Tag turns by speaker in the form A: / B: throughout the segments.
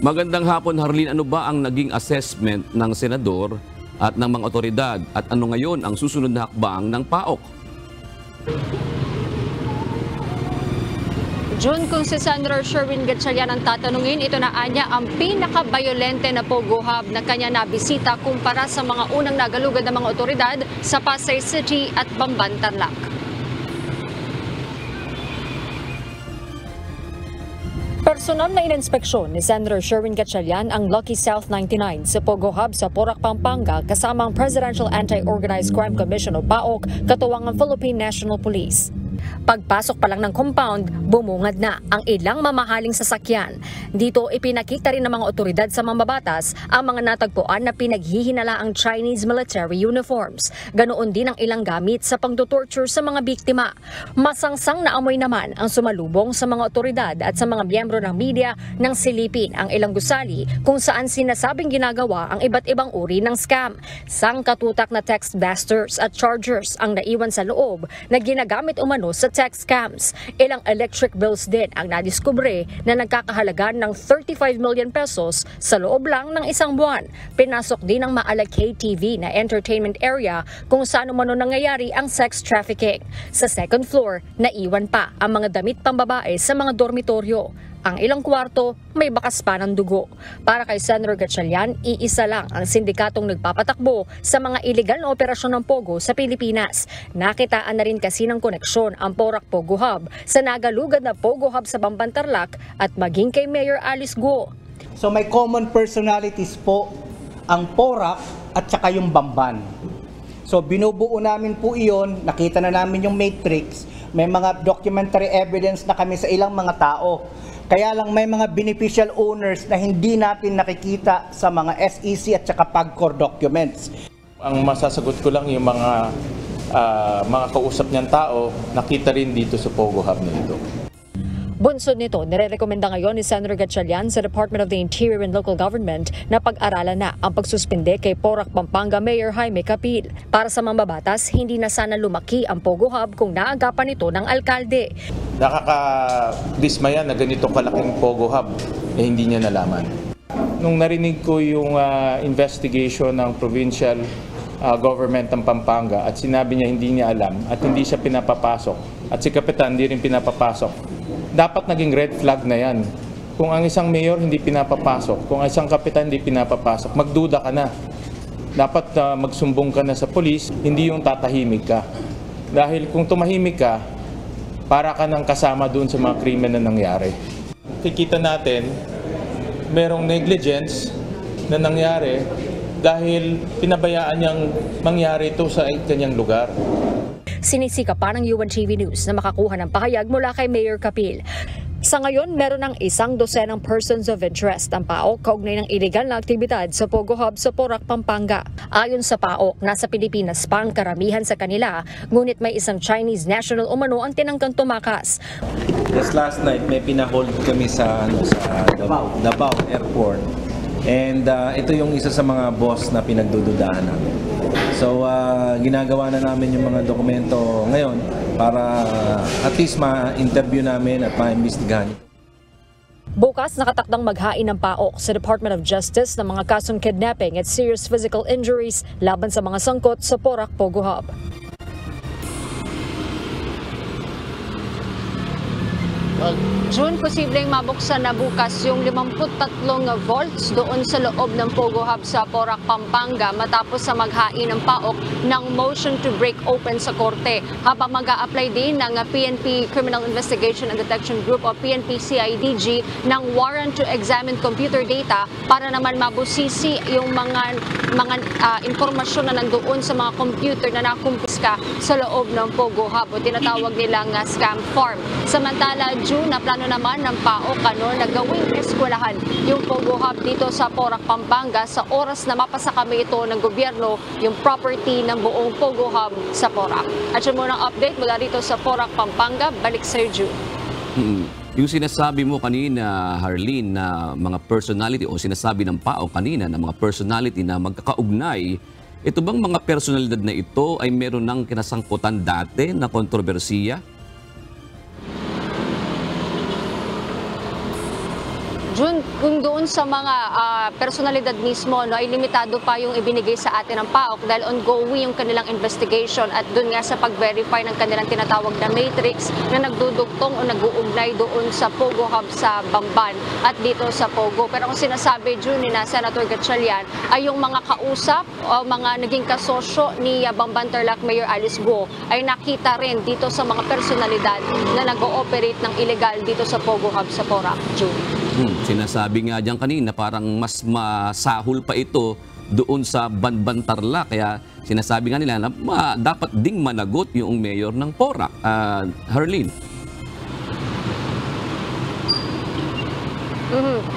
A: Magandang hapon, Harleen. Ano ba ang naging assessment ng senador at ng mga otoridad? At ano ngayon ang susunod na hakbang ng PAOK?
B: June, kung si Senator Sherwin Gatchalian ang tatanungin, ito na anya ang pinaka-violente na Pogo Hub na kanya nabisita kumpara sa mga unang nagalugad ng mga otoridad sa Pasay City at Bamban, Tarlac. Personal na ininspeksyon ni Senator Sherwin Gatchalian ang Lucky South 99 sa Pogo Hub sa Porac, Pampanga kasama ang Presidential Anti-Organized Crime Commission o PAOK katuwang ang Philippine National Police. Pagpasok pa lang ng compound, bumungad na ang ilang mamahaling sasakyan. Dito ipinakita rin ng mga otoridad sa mambabatas ang mga natagpuan na pinaghihinalaang Chinese military uniforms. Ganoon din ang ilang gamit sa pagtutorture sa mga biktima. Masangsang na amoy naman ang sumalubong sa mga otoridad at sa mga miyembro ng media nang silipin ang ilang gusali kung saan sinasabing ginagawa ang iba't ibang uri ng scam. Sangkatutak na text busters at chargers ang naiwan sa loob na ginagamit umano sa text scams. Ilang electric bills din ang nadiskubre na nagkakahalaga ng 35 million pesos sa loob lang ng isang buwan. Pinasok din ng Maala KTV na entertainment area kung saan umano nangyayari ang sex trafficking. Sa second floor, naiwan pa ang mga damit pambabae sa mga dormitoryo. Ang ilang kwarto, may bakas pa ng dugo. Para kay Senator Gatchalian, iisa lang ang sindikatong nagpapatakbo sa mga iligal na operasyon ng Pogo sa Pilipinas. Nakitaan na rin kasi ng koneksyon ang Porac Pogo Hub sa nagalugad na Pogo Hub sa Bamban, Tarlac at maging kay Mayor Alice Guo.
C: So may common personalities po ang Porac at saka yung Bamban. So binubuo namin po iyon, nakita na namin yung matrix, may mga documentary evidence na kami sa ilang mga tao. Kaya lang may mga beneficial owners na hindi natin nakikita sa mga SEC at saka PAGCOR documents.
D: Ang masasagot ko lang yung mga kausap niyang tao, nakita rin dito sa Pogo Hub na ito.
B: Bunsod nito, nirerekomenda ngayon ni Senator Gatchalian sa Department of the Interior and Local Government na pag-aralan na ang pagsuspinde kay Porac, Pampanga Mayor Jaime Capil. Para sa mambabatas, hindi na sana lumaki ang Pogo Hub kung naagapan ito ng alkalde.
D: Nakakadismaya na ganito kalaking Pogo Hub, hindi niya nalaman. Nung narinig ko yung investigation ng provincial government ng Pampanga at sinabi niya hindi niya alam at hindi siya pinapapasok at si Kapitan hindi rin pinapapasok, dapat naging red flag na yan. Kung ang isang mayor hindi pinapapasok, kung ang isang kapitan hindi pinapapasok, magduda ka na. Dapat magsumbong ka na sa polis, hindi yung tatahimik ka. Dahil kung tumahimik ka, para ka nang kasama doon sa mga krimen na nangyari. Kikita natin, merong negligence na nangyari dahil pinabayaan niyang mangyari ito sa kanyang lugar.
B: Sinisika pa ng UNTV News na makakuha ng pahayag mula kay Mayor Capil. Sa ngayon, meron ng 100 persons of interest ang PAOK kaugnay ng iligal na aktibidad sa Pogo Hub sa Porac, Pampanga. Ayon sa PAOK, nasa Pilipinas pa ang karamihan sa kanila, ngunit may isang Chinese national umano ang tinangkang tumakas.
E: Just last night, may pinahold kami sa Davao Airport. And ito yung isa sa mga boss na pinagdududahan namin. So ginagawa na namin yung mga dokumento ngayon para at least ma-interview namin at ma-imbestigahan.
B: Bukas nakatakdang maghain ng PAOK sa Department of Justice ng mga kasong kidnapping at serious physical injuries laban sa mga sangkot sa Porac Pogo Hub. June, posibleng mabuksan na bukas yung 53 vaults doon sa loob ng Pogo Hub sa Porac, Pampanga matapos sa maghain ng PAOK ng motion to break open sa korte. Habang mag-a-apply din ng PNP Criminal Investigation and Detection Group o PNP-CIDG ng warrant to examine computer data para naman mabusisi yung mga impormasyon na nandoon sa mga computer na nakumpiska sa loob ng Pogo Hub o tinatawag nilang scam farm. Samantala, June, na plano naman ng PAOK na gawing eskwelahan yung Pogo Hub dito sa Porac, Pampanga sa oras na mapasakami ito ng gobyerno yung property ng buong Pogo Hub sa Porac. At yun muna ang update mula dito sa Porac, Pampanga. Balik sa June.
A: Yung sinasabi mo kanina, Harleen, na mga personality o sinasabi ng PAOK kanina na mga personality na magkakaugnay, ito bang mga personalidad na ito ay meron ng kinasangkutan dati na kontrobersiya?
F: Jun, kung doon sa mga personalidad mismo, no, ay limitado pa yung ibinigay sa atin ng PAOK dahil ongoing yung kanilang investigation at doon nga sa pag-verify ng kanilang tinatawag na matrix na nagdudugtong o nag-uugnay doon sa Pogo Hub sa Bamban at dito sa Pogo. Pero kung sinasabi, Jun, ni na Senator Gatchalian ay yung mga kausap o mga naging kasosyo ni Bamban Tarlac Mayor Alice Guo ay nakita rin dito sa mga personalidad na nag-ooperate ng illegal dito sa Pogo Hub sa Porac, Jun.
A: Sinasabi nga diyan kanina parang mas masahol pa ito doon sa Bamban Tarlac. Kaya sinasabi nga nila na dapat ding managot yung mayor ng Porac. Harleen.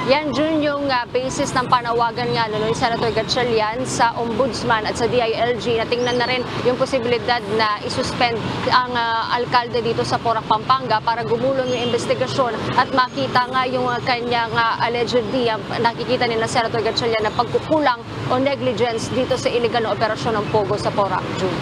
F: Yan, Jun, yung basis ng panawagan nga ni Senator Gatchalian sa Ombudsman at sa DILG na tingnan na rin yung posibilidad na isuspend ang alkalde dito sa Porac, Pampanga para gumulong yung investigasyon at makita nga yung kanyang allegedly nakikita ni na Senator Gatchalian na pagkukulang o negligence dito sa illegal na operasyon ng Pogo sa Porac, Jun.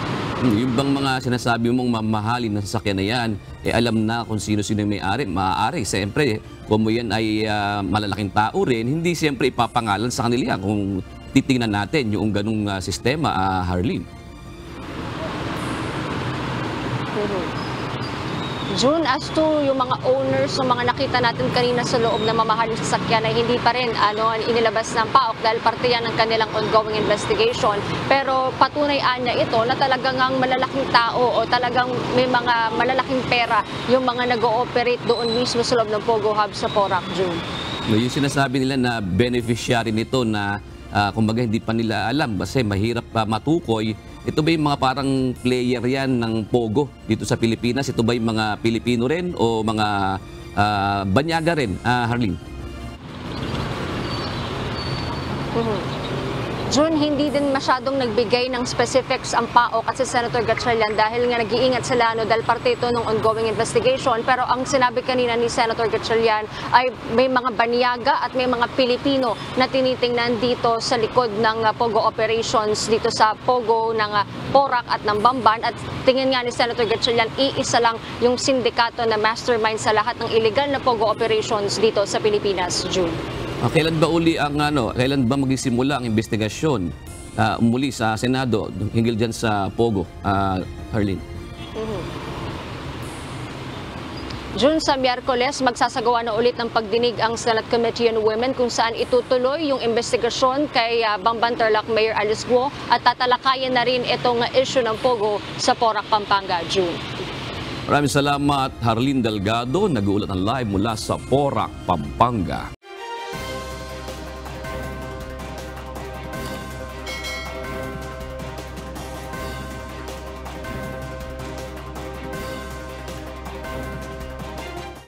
A: Yung bang mga sinasabi mong mamahalin na sasakyan na yan, alam na kung sino-sino yung may-ari. Maaari, siyempre, kung mo yan ay malalaking tao rin, hindi siyempre ipapangalan sa kanila kung titingnan natin yung ganung sistema, Harleen.
F: June, as to yung mga owners ng mga nakita natin kanina sa loob na mamahaling sasakyan ay hindi pa rin inilabas ng PAOK dahil parte yan ng kanilang ongoing investigation. Pero patunay na ito na talagang ang malalaking tao o talagang may mga malalaking pera yung mga nag-ooperate doon mismo sa loob ng Pogo Hub sa Porac, June.
A: Yung sinasabi nila na beneficiary nito na kumbaga hindi pa nila alam kasi mahirap matukoy. Ito ba yung mga parang player yan ng Pogo dito sa Pilipinas? Ito ba yung mga Pilipino rin o mga banyaga rin, Harleen?
F: June, hindi din masyadong nagbigay ng specifics ang PAOK at si Senator Gatchalian dahil nga nag-iingat sila dahil parte ito ng ongoing investigation. Pero ang sinabi kanina ni Senator Gatchalian ay may mga banyaga at may mga Pilipino na tinitingnan dito sa likod ng Pogo operations dito sa Pogo ng Porac at ng Bamban. At tingin nga ni Senator Gatchalian, iisa lang yung sindikato na mastermind sa lahat ng illegal na Pogo operations dito sa Pilipinas, June.
A: Kailan ba kailan ba magsisimula ang investigasyon muli sa Senado hinggil dyan sa Pogo, Harleen?
F: June, sa Miyerkules, magsasagawa na ulit ng pagdinig ang Senate Committee on Women kung saan itutuloy yung investigasyon kay Bamban Tarlac Mayor Alice Guo at tatalakayin na rin itong issue ng Pogo sa Porac, Pampanga, June.
A: Maraming salamat, Harleen Delgado, nag-uulat ng live mula sa Porac, Pampanga.